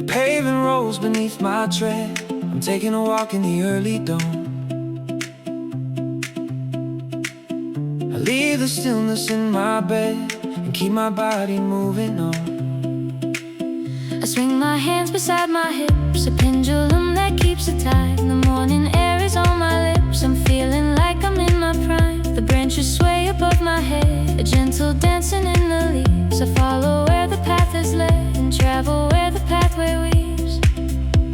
paving rolls beneath my tread. I'm taking a walk in the early dawn. I leave the stillness in my bed and keep my body moving on. I swing my hands beside my hips, a pendulum that keeps it tight. The morning air is on my lips, I'm feeling like I'm in my prime. The branches sway above my head, a gentle dancing in the leaves. I follow where the path is led and travel where the pathway weaves.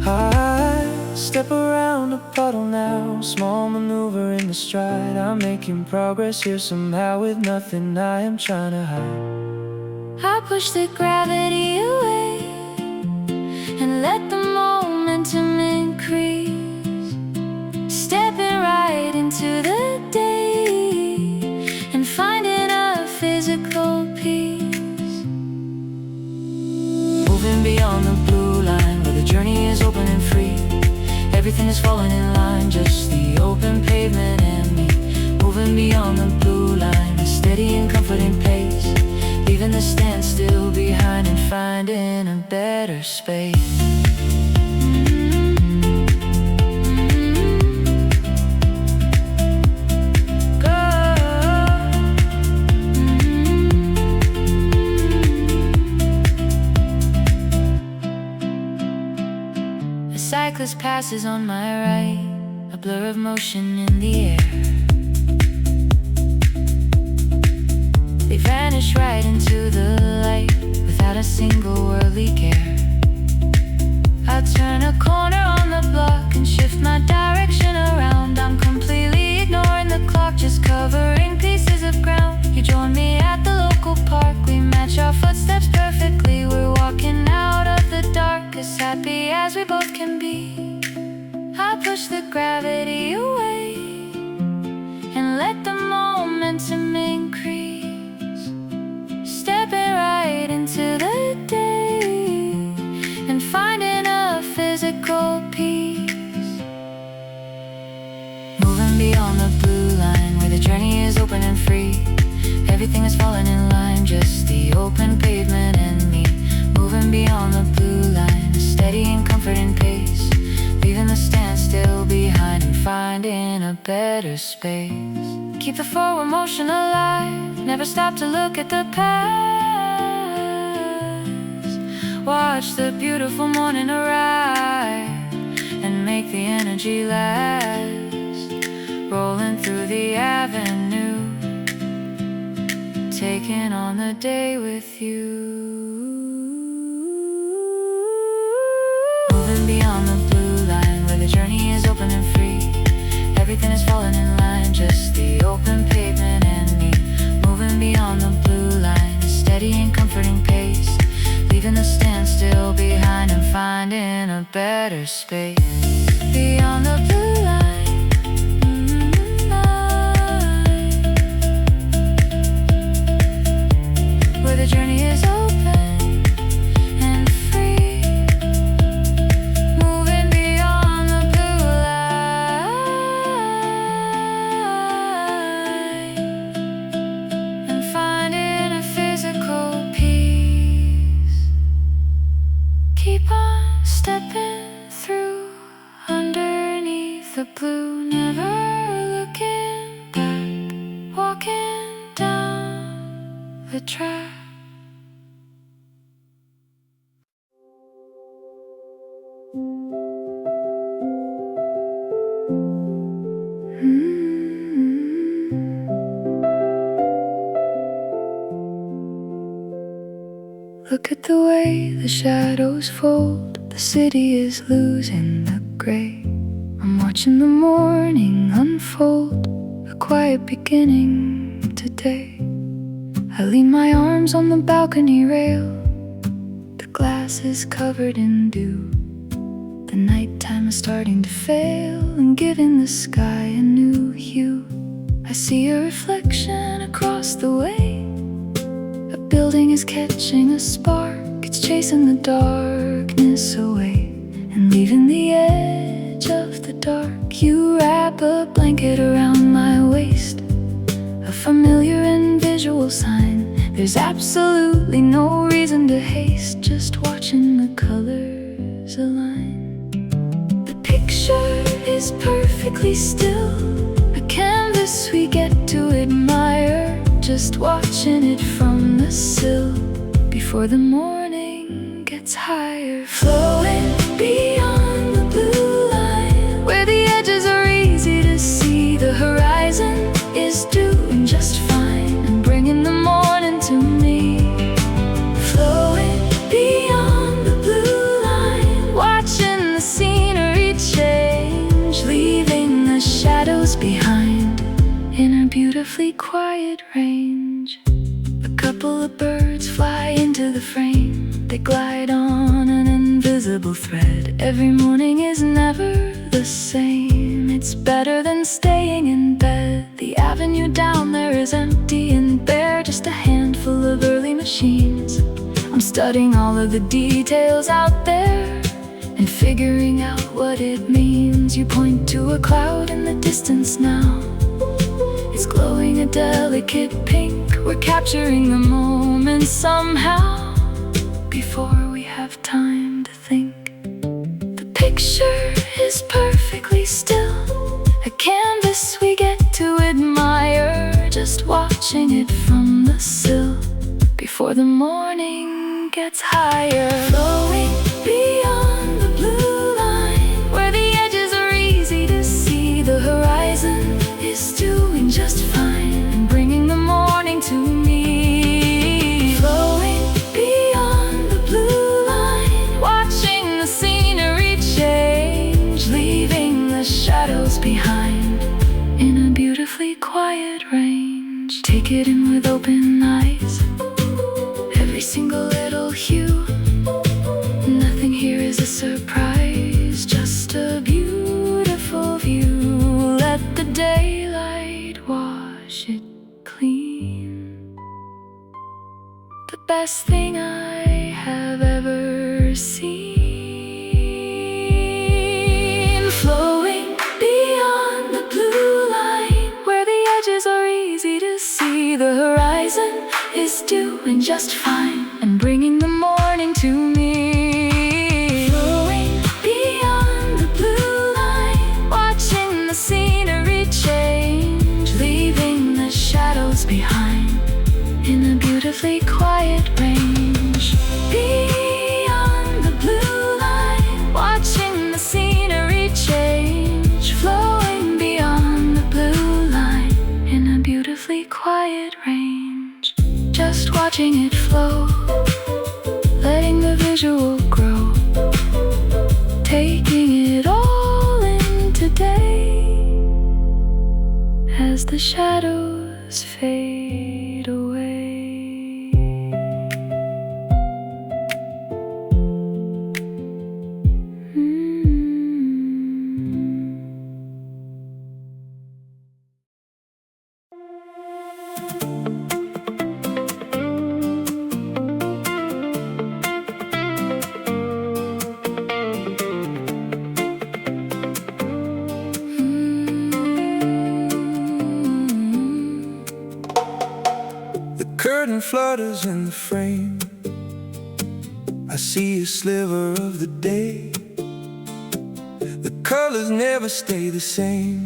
I step around a puddle now, small maneuver in the stride. I'm making progress here somehow with nothing I am trying to hide. I push the gravity away and let the momentum increase, stepping right into the day and finding a physical peace. Moving beyond the blue line where the journey is open and free. Everything is falling in line, just the open pavement and me. Moving beyond the blue line, a steady and comforting pace, leaving the standstill behind and finding a better space. A cyclist passes on my right, a blur of motion in the air. They vanish right into the light without a single worldly care. I turn a corner on the block and shift my direction around. I'm completely ignoring the clock, just covering pieces of ground. You join me at the local park, we match our footsteps perfectly. We're walking out of the dark, as happy as we both can be. I push the gravity away and let the momentum increase, stepping right into the day and finding a physical peace. Moving beyond the blue line where the journey is open and free. Everything is falling in line, just the open pavement and me. Moving beyond the blue line, a steady and comforting pace, leaving the standstill behind and finding a better space. Keep the forward motion alive, never stop to look at the past. Watch the beautiful morning arrive and make the energy last. Rolling through the avenue, taking on the day with you. Moving beyond the blue line where the journey is open and free. Everything is falling in line, just the open pavement and me. Moving beyond the blue line, a steady and comforting pace, leaving the standstill behind and finding a better space. Beyond the blue line, where the journey is open and free. Moving beyond the blue line and finding a physical peace. Keep on stepping through underneath the blue, never looking back, walking down the track. Look at the way the shadows fold. The city is losing the gray. I'm watching the morning unfold, a quiet beginning today. I lean my arms on the balcony rail. The glass is covered in dew. The nighttime is starting to fail and giving the sky a new hue. I see a reflection across the way. A building is catching a spark. It's chasing the darkness away and leaving the edge of the dark. You wrap a blanket around my waist, a familiar and visual sign. There's absolutely no reason to haste, just watching the colors stars align. The picture is perfectly still, a canvas we get to admire, just watching it from the sill before the morning gets higher. Flowing beyond the blue line, where the edges are easy to see, the horizon is doing just fine and bringing the morning to me. Flowing beyond the blue line, watching the scenery change, leaving the shadows behind in a beautifully quiet range. A couple of birds fly into the frame, they glide on an invisible thread. Every morning is never the same, it's better than staying in bed. The avenue down there is empty and bare, just a handful of early machines. I'm studying all of the details out there and figuring out what it means. You point to a cloud in the distance now, it's glowing a delicate pink. We're capturing the moment somehow, before we have time to think. The picture is perfectly still, a canvas we get to admire, just watching it from the sill before the morning gets higher. Flowing beyond the blue line, where the edges are easy to see, the horizon is doing just fine and bringing the morning to me. Flowing beyond the blue line, watching the scenery change, leaving the shadows behind in a beautifully quiet range. Take it in with open eyes, every single little hue. Nothing here is a surprise, just a beautiful view. Let the daylight wash it clean, the best thing I have ever seen. Flowing beyond the blue line, where the edges are easy to see, the horizon is doing just fine and bringing the morning to me. Flowing beyond the blue line, watching the scenery change, leaving the shadows behind in a beautifully quiet range. Beyond the blue line, watching the scenery change, flowing beyond the blue line in a beautifully quiet range. Just watching it flow, letting the visual grow, taking it all in today as the shadows fade away. Curtain flutters in the frame, I see a sliver of the day. The colors never stay the same,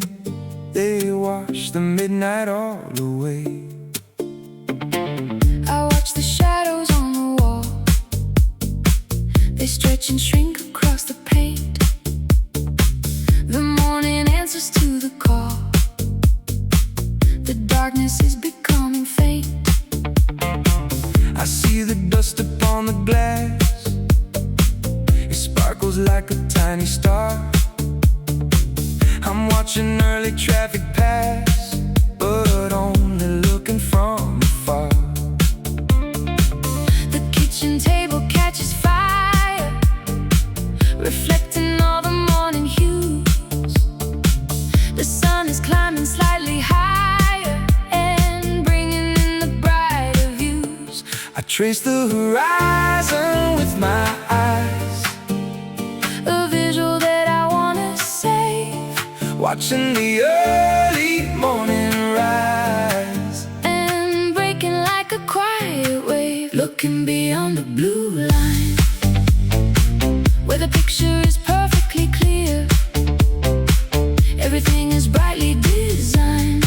they wash the midnight all away. I watch the shadows on the wall, they stretch and shrink across the paint. The morning answers to the call, the darkness is becoming faint. I see the dust upon the glass, it sparkles like a tiny star. I'm watching early traffic pass, but only looking from afar. The kitchen table catches fire, reflecting all the morning hues. The sun is climbing slightly higher and bringing in the brighter views. I trace the horizon with my eyes, a visual that I wanna save, watching the early morning rise and breaking like a quiet wave, looking beyond the blue line, where the the picture is perfectly clear. Everything is brightly designed.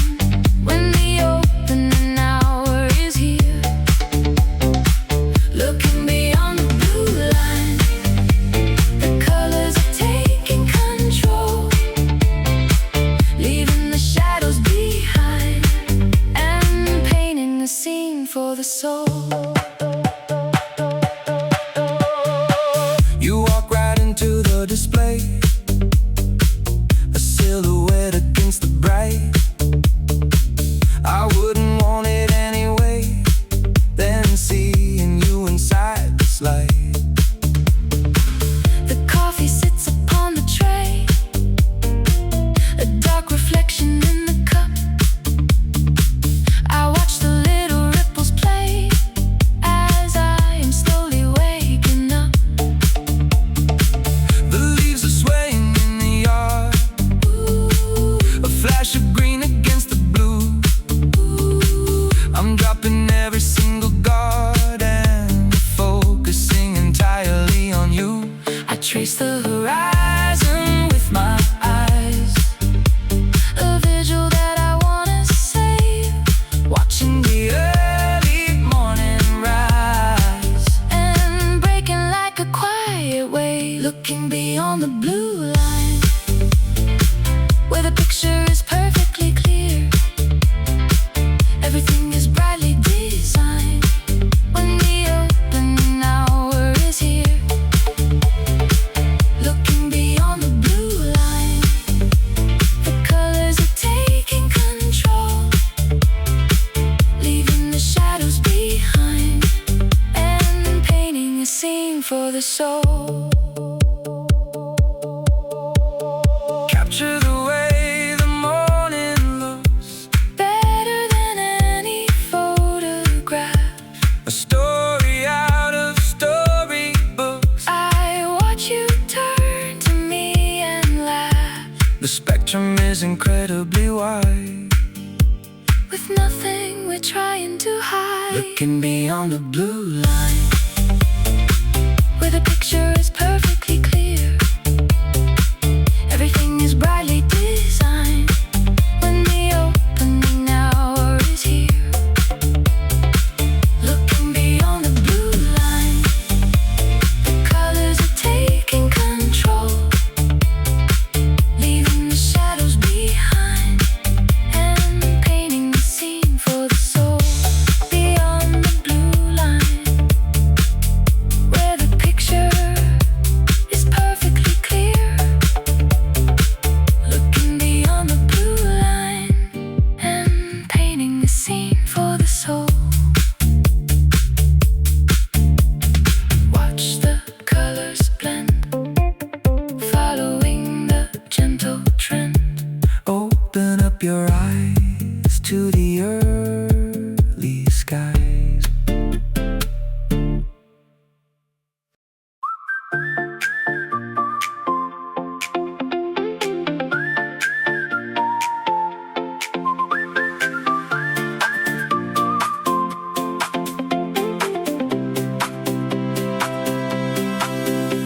When the opening hour is here, looking beyond the blue line, the colors are taking control, leaving the shadows behind and painting the scene for the soul. You walk right into the display, a silhouette against the bright. I wouldn't want it anyway than seeing you inside this light. The coffee sits upon the tray, a dark reflection in the cup. I watch the little ripples play as I am slowly waking up. The leaves are swaying in the yard, a flash of green against the blue. I'm dropping every single guard and focusing entirely on you. I trace the horizon with my eyes, a visual that I wanna save, Watching the early morning rise, and breaking like a quiet wave, looking beyond the blue line, where the picture is perfectly clear. Everything is brightly designed. When the opening hour is here, looking beyond the blue line, the colors are taking control, leaving the shadows behind and painting a scene for the soul. capture the way the morning looks, Better than any photograph, a story out of storybooks. I watch you turn to me and laugh, The spectrum is incredibly wide, with nothing we're trying to hide. looking beyond the blue line, Where the picture is perfectly clear. Everything is brightly designed. When the opening hour is here, looking beyond the blue line, the colors are taking control, leaving the shadows behind and painting the scene for the soul. Beyond the blue line, where the picture is perfectly clear, looking beyond the blue line and painting the scene for the soul. Watch the colors blend, following the gentle trend. open up your eyes to the early skies.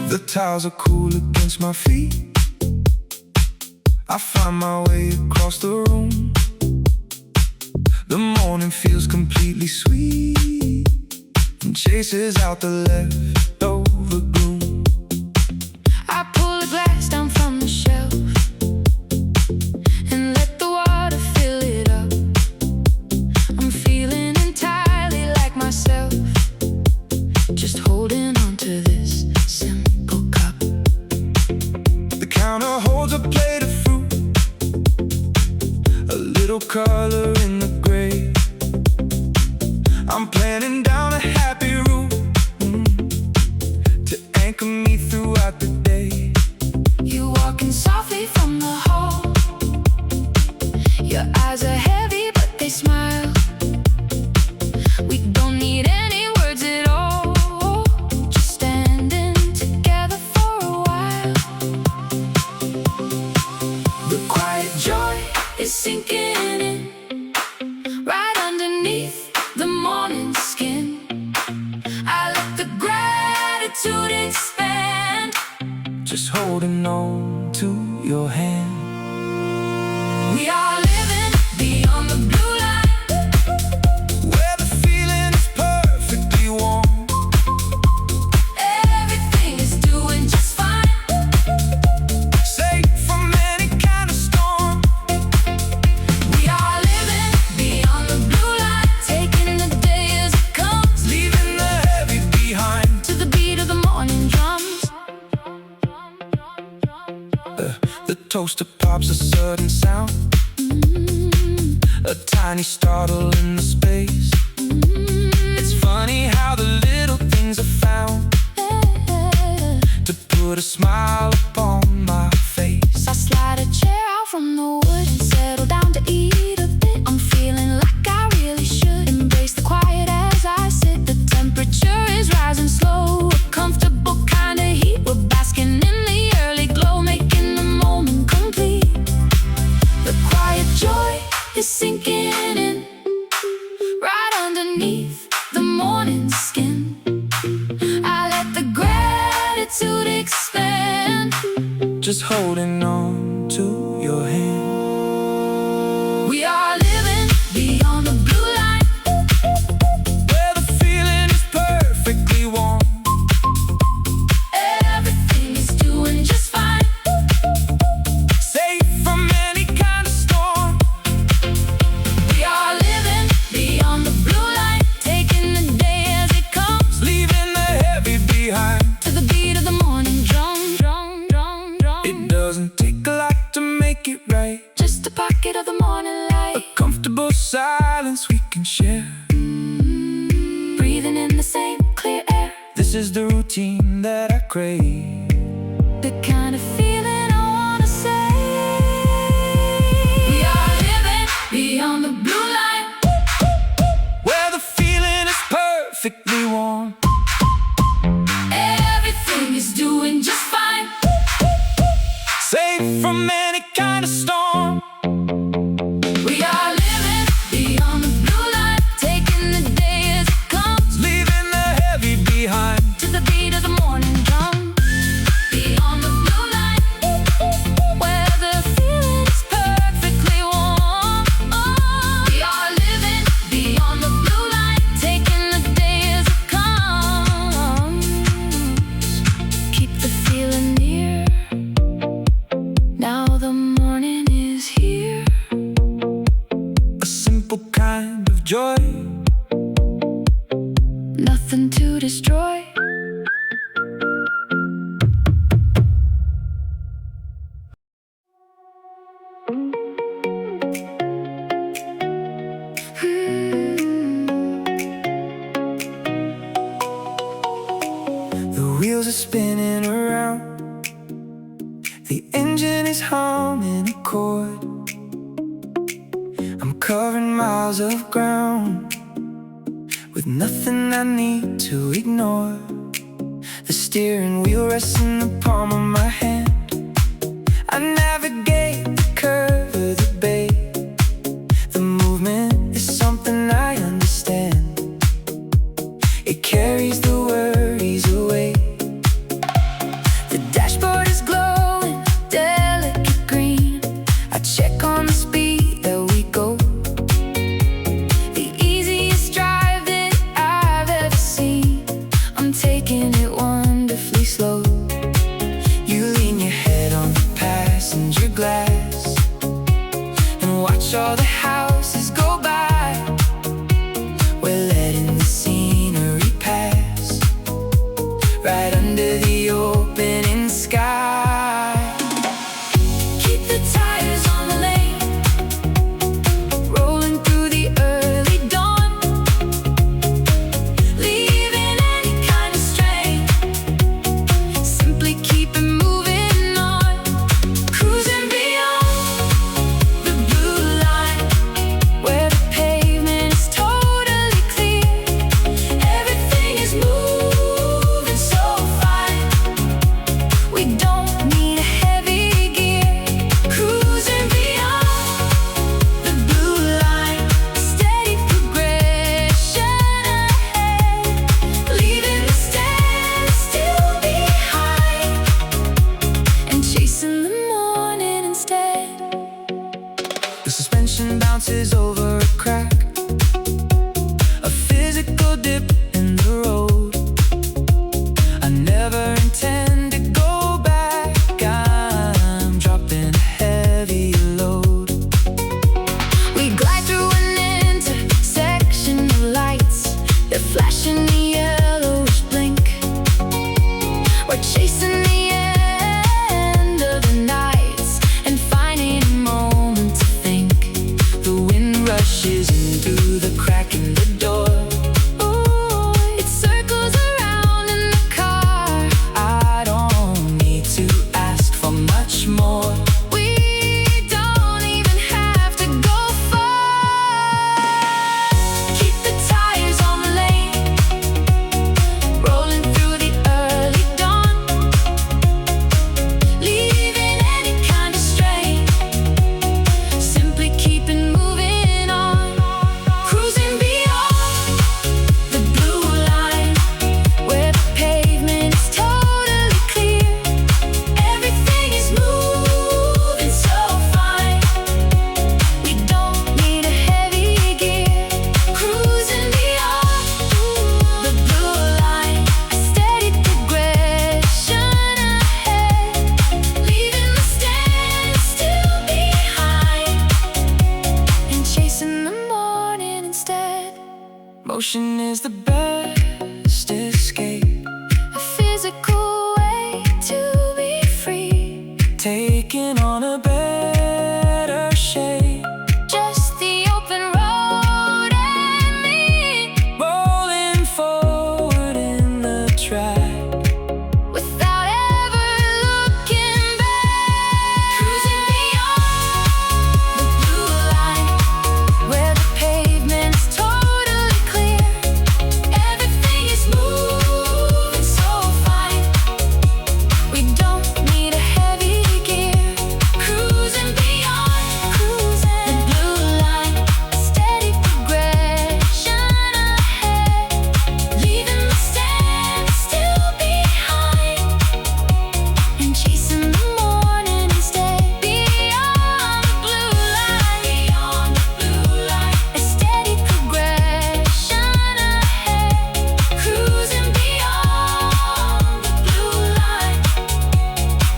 The tiles are cool against my feet. I find my way across the room. The morning feels completely sweet and chases out the leftover gloom. I pull a glass down from the shelf and let the water fill it up. I'm feeling entirely like myself, just holding on to this simple cup. The counter holds a plate of fruit, a little color in the gray. I'm planning down a happy route to anchor me throughout the day. You walking softly from the hall, your eyes are heavy but they smile. We don't need any words at all, just standing together for a while. The quiet joy is sinking in, right underneath the morning skin. I let the gratitude expand, holding on to your hand. We are living beyond the blue line, where the feeling is perfectly warm. everything is doing just fine, Safe from any kind of storm. we are living beyond the blue line, taking the day as it comes, Leaving the heavy behind. to the beat of the morning drums. The toaster pops a sudden sound, a tiny startle in the space. It's funny how the little things are found to put a smile upon my face. I slide a chair out from the wood and settle down to eat a bit. I'm feeling like I really should embrace the quiet as I sit. The temperature is rising slow, a comfortable kind of heat. We're basking in the early glow, making the moment complete. The quiet joy is sinking in, right underneath the morning skin. I let the gratitude expand. Just holding on to your hand. We are living beyond the blue line, Where the feeling is perfectly warm. everything is doing just fine, Safe from any kind of storm. we are living beyond the blue line, taking the day as it comes, Leaving the heavy behind. to the beat of the morning drum, drum, drum, drum. It doesn't take a lot to make it right. Just a pocket of the morning A light, comfortable silence we can share. breathing in the same clear air, This is the routine that I crave. the kind of feeling I wanna say. We are living beyond the blue line, Where the feeling is perfectly warm. everything is doing just fine, Safe from any kind of storm. we are living beyond the blue line, taking the day as it comes, Leaving the heavy behind. to the beat of the morning drum. Beyond the blue line, where the feeling is perfectly warm. We are living beyond the blue line, taking the day as it comes. Keep the feeling near, now the morning is here. A simple kind of joy. Nothing to destroy. The wheels are spinning around. The engine is humming a chord. I'm covering miles of ground with nothing I need to ignore. The steering wheel rests in the palm of my hand. I navigate the curve of the bay. The movement is something I understand. It carries the worries away. The dashboard is glowing, delicate green. I check on the speed that we go. The easiest drive that I've ever seen. I'm taking it wonderfully slow. You lean your head on the passenger glass and watch all the houses go by. We're letting the scenery pass right under the opening sky. Keep the tires on the lane, rolling through the early dawn, leaving any kind of strain. Simply keep it moving on, cruising beyond the blue line, where the pavement is totally clear. Everything is moving so fast. We're chasing the end of the nights and finding a moment to think. The wind rushes in through the crack in the door. Ooh, it circles around in the car. I don't need to ask for much more. We don't even have to go far. Keep the tires on the lane, rolling through the early dawn, leaving any kind of strain, simply keeping moving on. Cruising beyond the blue line, where the pavement is totally clear. Everything is moving so fine. We don't need a heavy gear. Cruising beyond the blue line, a steady progression ahead, leaving the standstill behind and chasing the morning instead. Motion is the best escape, a physical way to be free, taking on a better shape. Just the open road and me, rolling forward in the track without ever looking back. Cruising beyond the blue line, where the pavement is totally clear. Everything is moving so fine. We don't need a heavy gear. Cruising beyond the blue line, a steady progression ahead, leaving the standstill behind and chasing the morning instead. Beyond the blue line, a steady progression ahead, cruising beyond the blue line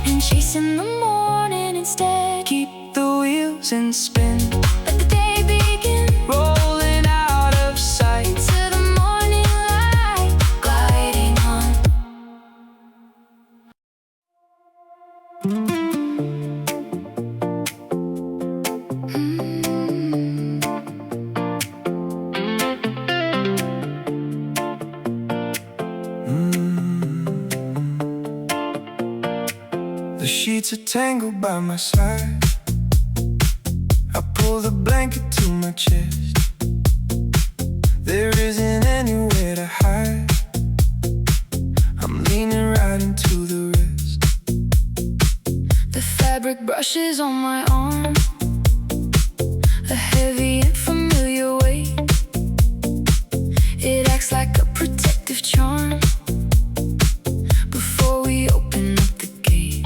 and chasing the morning instead. Keep the wheels in spin, let the day begin, rolling out of sight to the morning light, gliding on. The sheets are tangled by my side. I pull the blanket to my chest. There isn't anywhere to hide. I'm leaning right into the rest. The fabric brushes on my arm, a heavy and familiar weight. It acts like a protective charm before we open up the gate.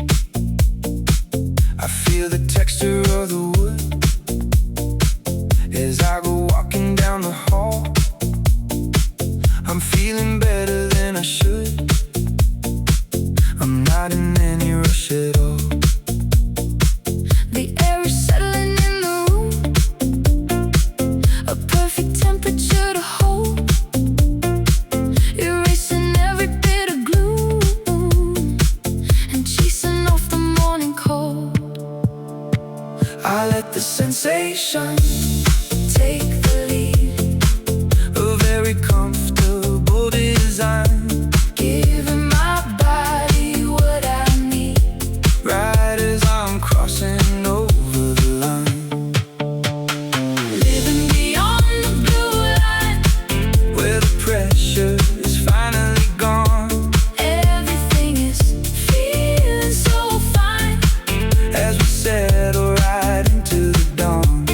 I feel the texture of the wood as I go walking down the hall. I'm feeling better than I should. I'm not in any rush at all. The air is settling in the room, a perfect temperature to hold, erasing every bit of gloom and chasing off the morning cold. I let the sensation Take the lead, a very comfortable design, giving my body what I need. right as I'm crossing over the line. Living beyond the blue line, Where the pressure is finally gone, everything is feeling so fine. as we settle right into the dawn.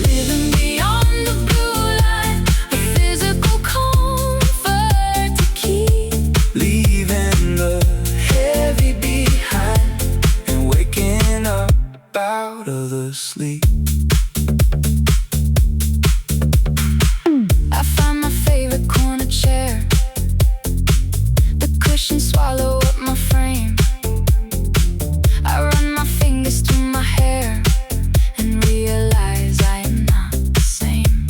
Living beyond the blue line, a physical comfort to keep, Leaving the heavy behind and waking up out of the sleep. I find my favorite corner chair, the cushions swallow up my frame. I run my fingers through my hair and realize I am not the same.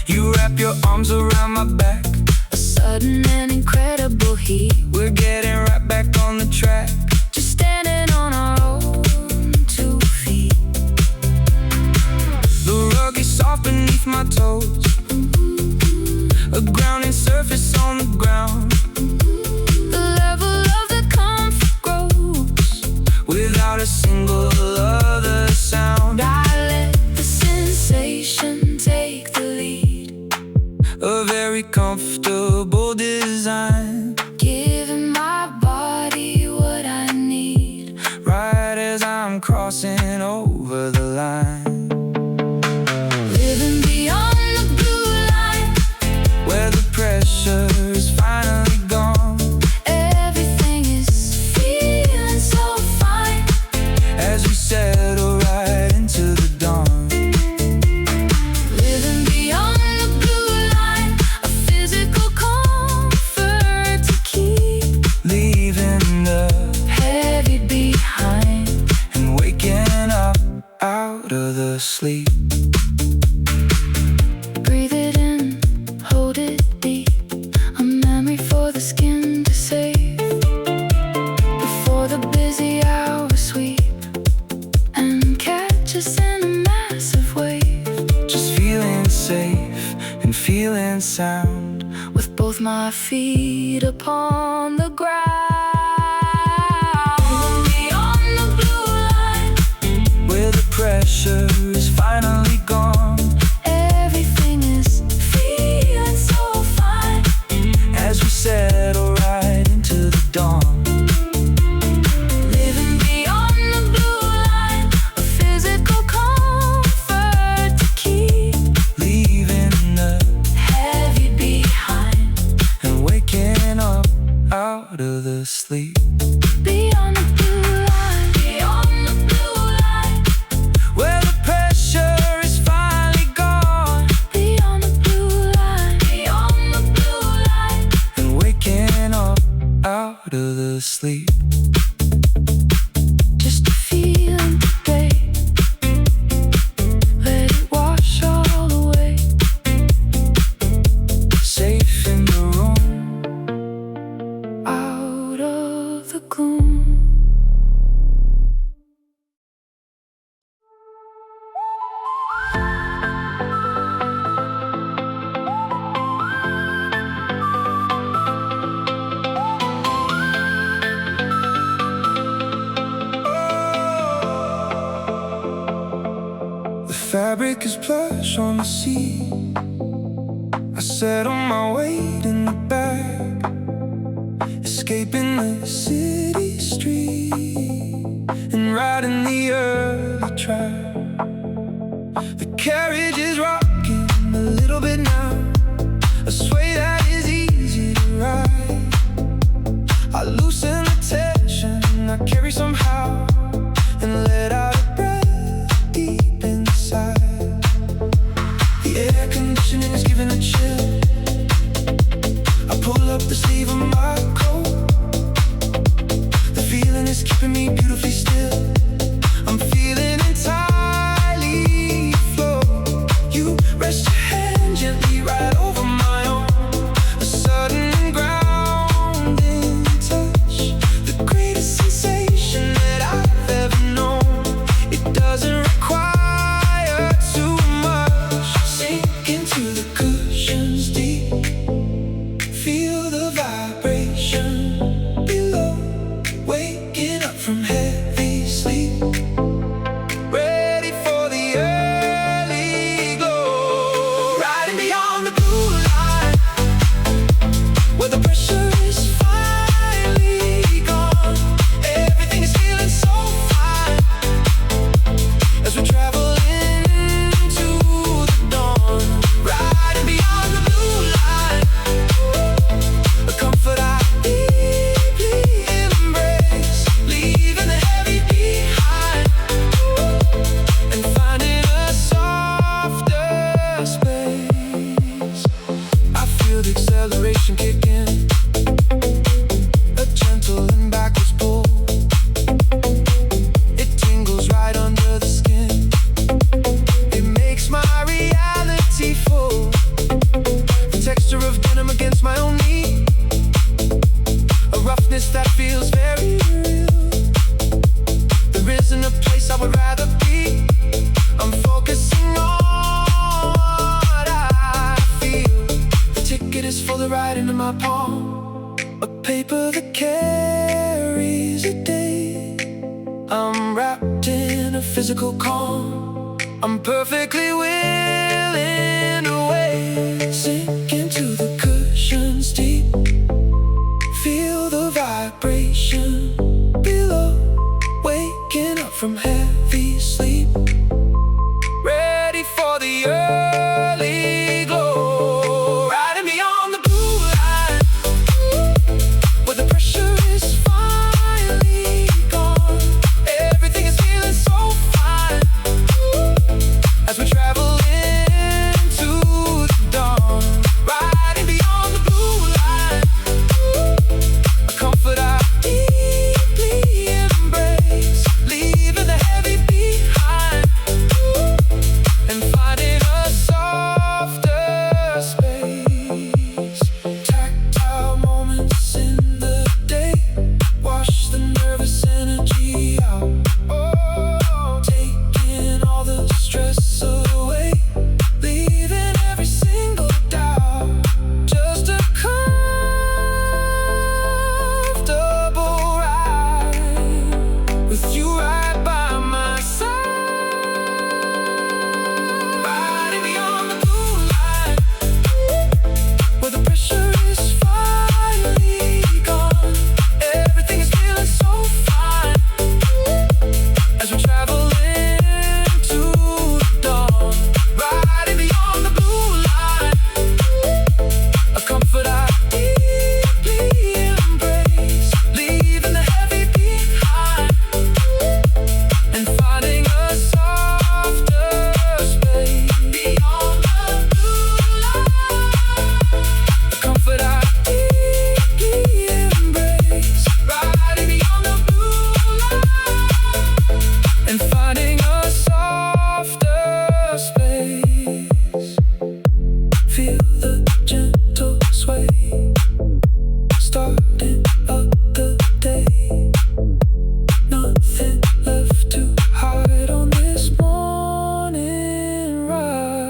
You wrap your arms around my back, A sudden and incredible heat beat. We're getting right back on the track, just standing on our own 2 feet. The rug is soft beneath my toes, a grounding surface on the ground. The level of the comfort grows without a single other sound. I let the sensation take the lead, a very comfortable design, giving my body what I need right as I'm crossing over the line. Living beyond the blue line, where the pressure is finally gone. Everything is feeling so fine as we settle right into the dawn. Living beyond the blue line, a physical comfort to keep, leaving the heavy behind and waking up out of the sleep. Breathe it in, hold it deep, a memory for the skin to save before the busy hours sweep and catch us in a massive wave. Just feeling safe and feeling sound, with both my feet upon the ground. Beyond the blue line, where the pressure is finally gone. Everything is feeling so fine as we settle right into the dawn. Living beyond the blue line, a physical comfort to keep, leaving the heavy behind and waking up out of the sleep. Beyond the blue line, beyond the blue line, where the pressure is finally gone. Beyond the blue line, beyond the blue line, and waking up out of the sleep. Just a feeling today, let it wash all away. Safe in the room, out of the gloom. The fabric is plush on the seat. I settle my weight in the back, escaping the city street and riding the early track. The carriage is rocking a little bit now, a sway that is easy to ride. I loosen the tension I carry somehow and let out a breath deep inside. The air conditioning is giving a chill. I pull up the sleeve of my coat. The feeling is keeping me beautifully still. I'm feeling entirely float. You rest your hand gently right over my own, a sudden grounding touch, the greatest sensation it carries a day. I'm wrapped in a physical calm. I'm perfectly willing to wait. Sink into the cushions deep. Feel the vibration below. Waking up from heavy sleep. Ready for the early glow. Riding beyond the blue line, where the pressure is finally gone. Everything is feeling so fine as we travel into the dawn. Riding beyond the blue line, a comfort I deeply embrace. Leaving the heavy behind and finding a softer space. Tactile moments in the day, wash the nervous energy out. Oh, taking all the stress away, leaving every single doubt. Just a comfortable ride with you right by my side. Riding beyond the blue line, where the pressure is finally gone. Everything is feeling so fine as we travel into the dawn. Riding beyond the blue line, a comfort I deeply embrace. Leaving the heavy behind and finding a softer space. Beyond the blue line, a comfort I deeply embrace. Riding beyond the blue line and finding a softer space. Feel the gentle sway, starting up the day. Nothing left to hide on this morning ride.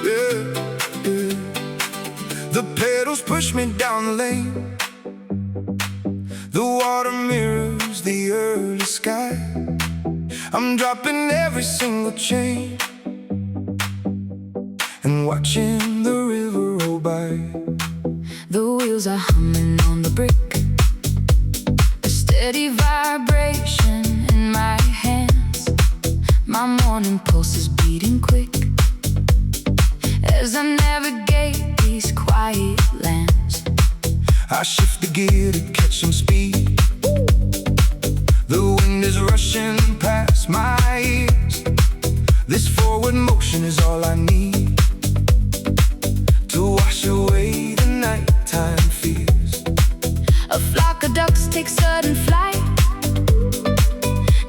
Yeah, yeah. The pedals push me down the lane. The water mirrors the early sky. I'm dropping every single chain and watching the river roll by. The wheels are humming on the brick, a steady vibration in my hands. My morning pulse is beating quick as I navigate these quiet lands. I shift the gear to catch some speed. The wind is rushing past my ears. This forward motion is all I need to wash away the nighttime fears. A flock of ducks take sudden flight.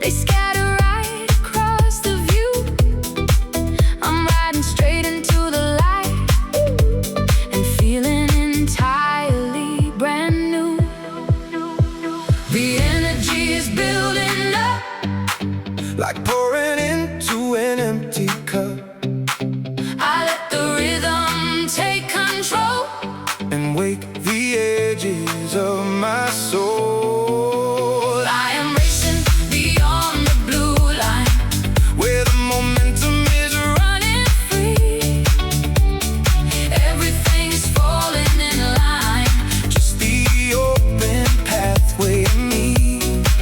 They scatter right across the view. I'm riding straight into the light and feeling entirely brand new. The energy is building up, like pouring into an empty cup. I let the rhythm take control and wake the edges of my soul. I am racing beyond the blue line, where the momentum is running free. Everything is falling in line, just the open pathway to me.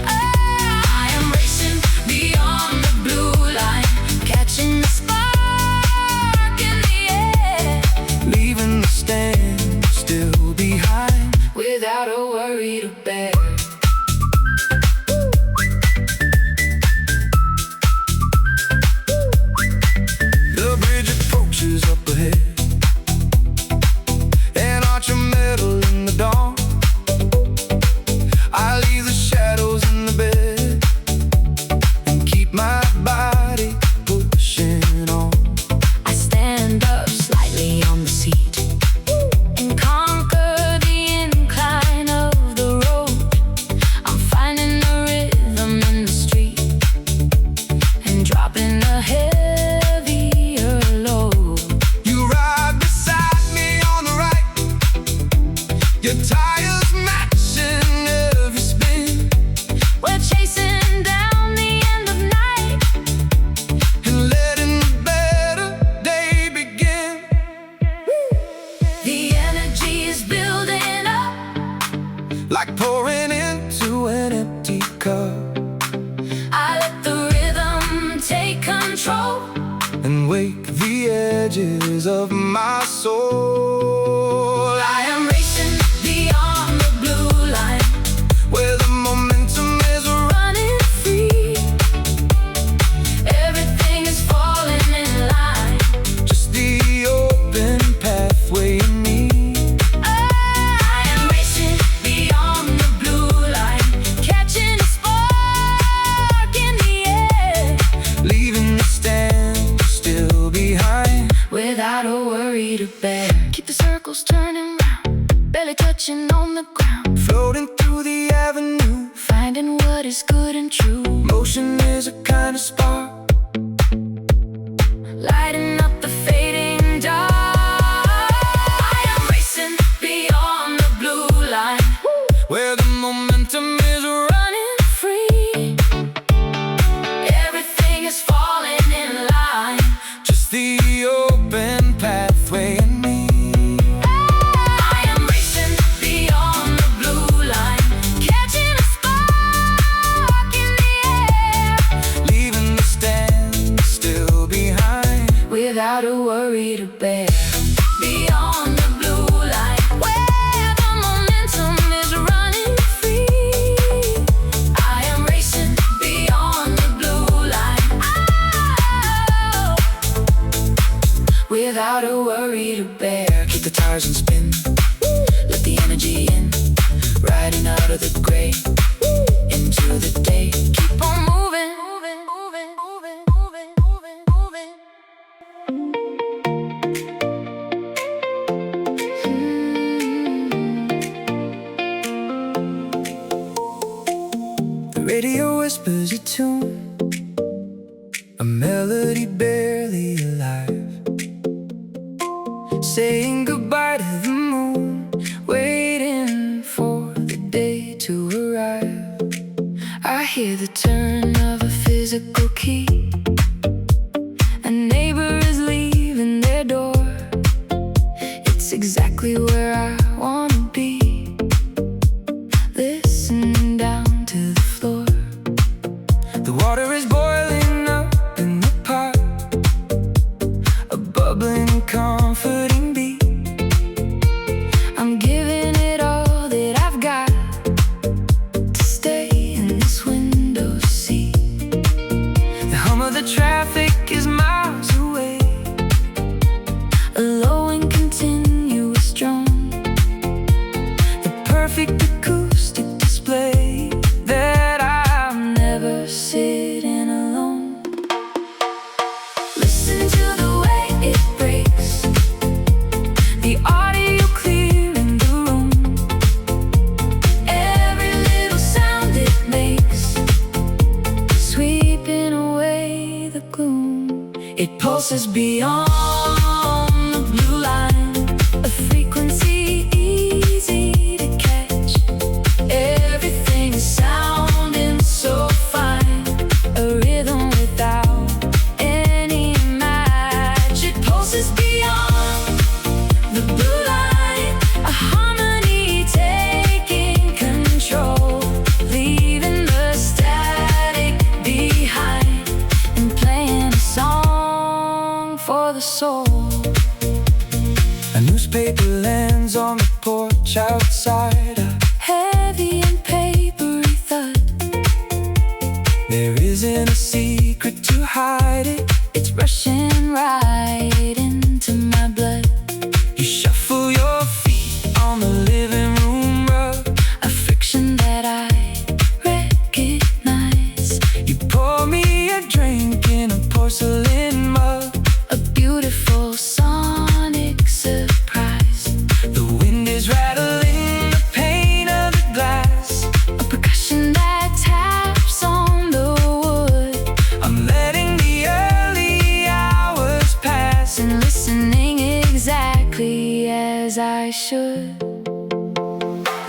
I am racing beyond the blue line, catching the spark in the air, leaving the stand still behind without a worry to bear. The bridge approaches up ahead, an arch of metal in the dawn. I leave the shadows in the bed and keep my body pushing on. I stand up slightly on the seat and conquer the incline tires matching every spin. We're chasing down the end of night and letting a better day begin. The energy is building up, like pouring into an empty cup. I let the rhythm take control and wake the edges of my soul. I am racing beyond the blue line, where the momentum is running free. Everything is falling in line, just the open pathway in me. I am racing beyond the blue line, catching a spark in the air, leaving the stand still behind, without a worry to bear. Keep the circles turning round, barely touching on the ground, floating through the avenue, finding what is good and true. Motion is a kind of spark, lighting up the fading dark. I am racing beyond the blue line, where the momentum is running free. Everything is falling in line, just the open pathway in me. I am racing beyond the blue line, catching a spark in the air, leaving the stand still behind, without a worry to bear. Beyond the blue line, where the momentum is running free. I am racing beyond the blue line, oh, without a worry to bear. Keep the tires in spin, let the energy in, riding out of the gray into the day. Keep on moving, moving, moving, moving, moving, moving, moving. The radio whispers a tune, a melody barely alive, saying goodbye to the moon, waiting for the day to arrive. I hear the turn of a physical key, a neighbor is leaving their door. It's exactly where I wanna be, listening down to the floor. The water is boiling up in the pot, a bubbling, comforting beat. I'm giving it all that I've got to stay in this window seat. The hum of the traffic is miles away, a low and continuous drone, the perfect acoustic display that I'm never sitting alone. Listen to the way it breaks, the audio clear in the room, every little sound it makes, sweeping away the gloom. It pulses beyond the blue line, a frequency easy to catch. Everything is sounding so fine, a rhythm without any match. It pulses beyond the blue line, a harmony taking control, leaving the static behind and playing a song for the soul.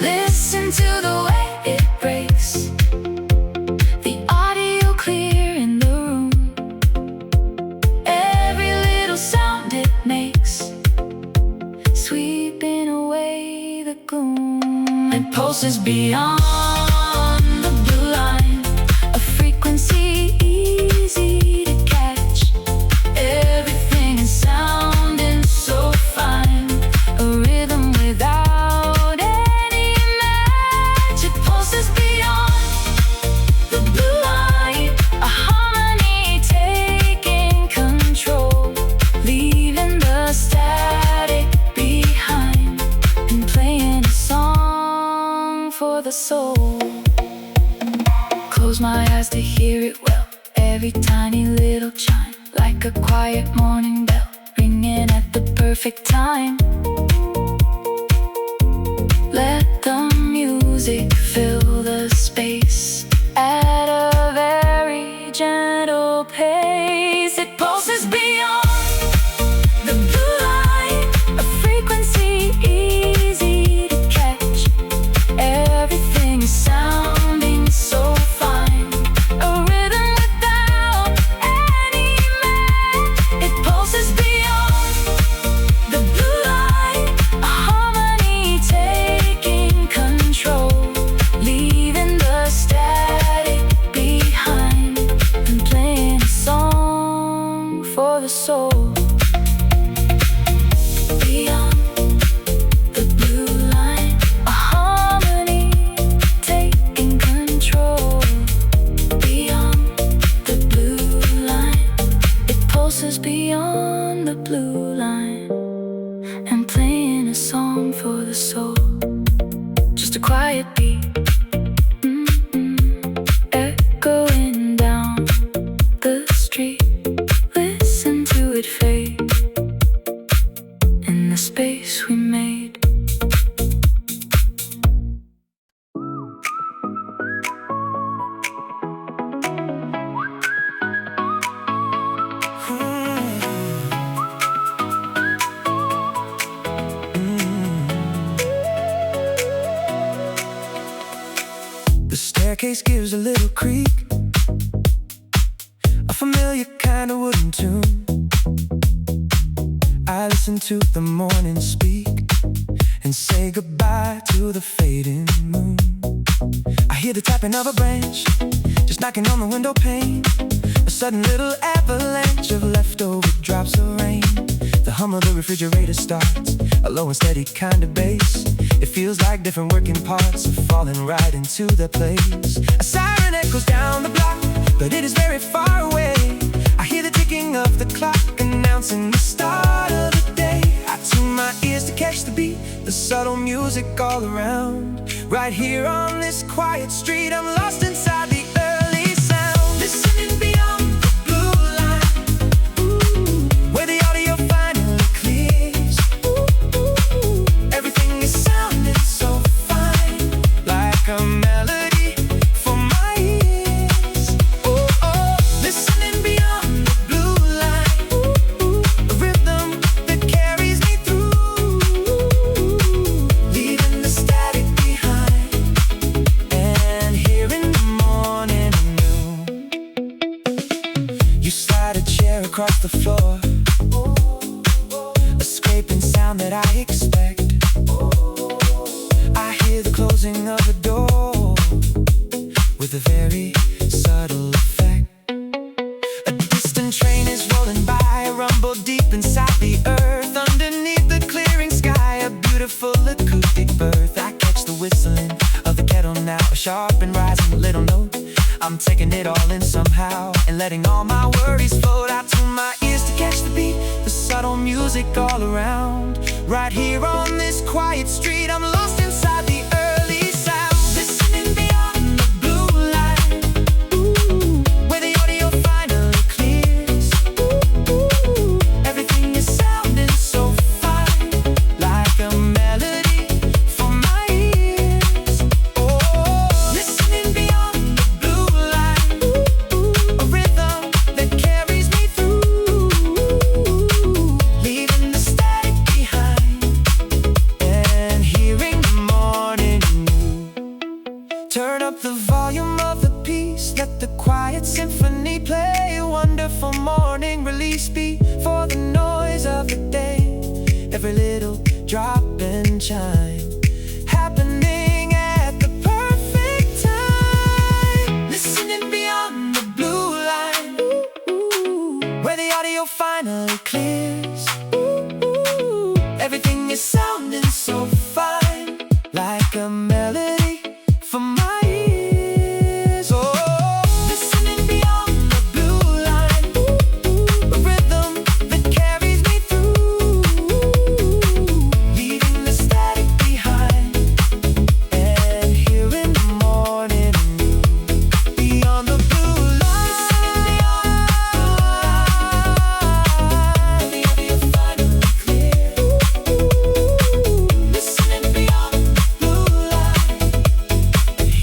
Listen to the way it breaks, the audio clear in the room, every little sound it makes, sweeping away the gloom. It pulses beyond the blue line, a frequency easy to catch. Everything is sounding so fine, a rhythm without any match. It pulses beyond the blue line, a harmony taking control, leaving the static behind and playing a song for the soul. Close my eyes to hear it well, every tiny little chime, like a quiet morning bell, ringing at the perfect time. Let the music fill the space at a very gentle pace. It pulses beyond the blue line, a frequency easy to catch. Everything is sounding so fine, a rhythm without any match. It pulses beyond the blue line, a harmony taking control, leaving the static behind and playing a song for the soul. Beyond the blue line, a harmony taking control. Beyond the blue line, it pulses beyond the blue line and playing a song for the soul. Just a quiet beat, echoing down the street. Listen to it fade in the space we made. The staircase gives a little creak, a familiar kind of wooden tune. I listen to the morning speak and say goodbye to the fading moon. I hear the tapping of a branch just knocking on the window pane, a sudden little avalanche of leftover drops of rain. The hum of the refrigerator starts, a low and steady kind of bass. It feels like different working parts are falling right into their place. A siren echoes down the block, but it is very far away. I hear the ticking of the clock announcing the start of the day. I tune my ears to catch the beat, the subtle music all around. Right here on this quiet street, I'm lost inside the early sound. Listening beyond the blue line, where the audio finally clears. Everything is sounding so fine, like a melody for my ears. Oh, oh, listening beyond the blue line, a rhythm that carries me through, leaving the static behind and hearing the morning anew. You slide a chair across the floor, a scraping sound that I expect. I hear the closing of a door with a very subtle effect. A distant train is rolling by, a rumble deep inside the earth. Underneath the clearing sky, a beautiful acoustic birth. I catch the whistling of the kettle now, a sharp and rising little note. I'm taking it all in somehow and letting all my worries float. I tune my ears to catch the beat, the subtle music all around. Right here on this quiet street, I'm lost inside the early sound. Listening beyond the blue line, where the audio finally clears. Everything is sounding so fine, like a melody for my ears. Oh, listening beyond the blue line, a rhythm that carries me through, leaving the static behind and hearing the beautiful morning release before the noise of the day. Every little drop and chime happening at the perfect time. Listening beyond the blue line, where the audio finally clears. Everything is sounding so fine, like a melody for my ears. Oh, listening beyond the blue line, a rhythm that carries me through, leaving the static behind, and hearing the morning beyond the blue line. The audio finally clear. Listening beyond the blue line,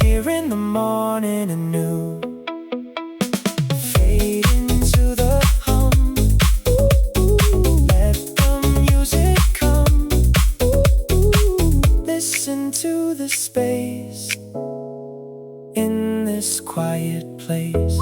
here in the morning anew. Fade into the hum, let the music come. Listen to the space in this quiet place.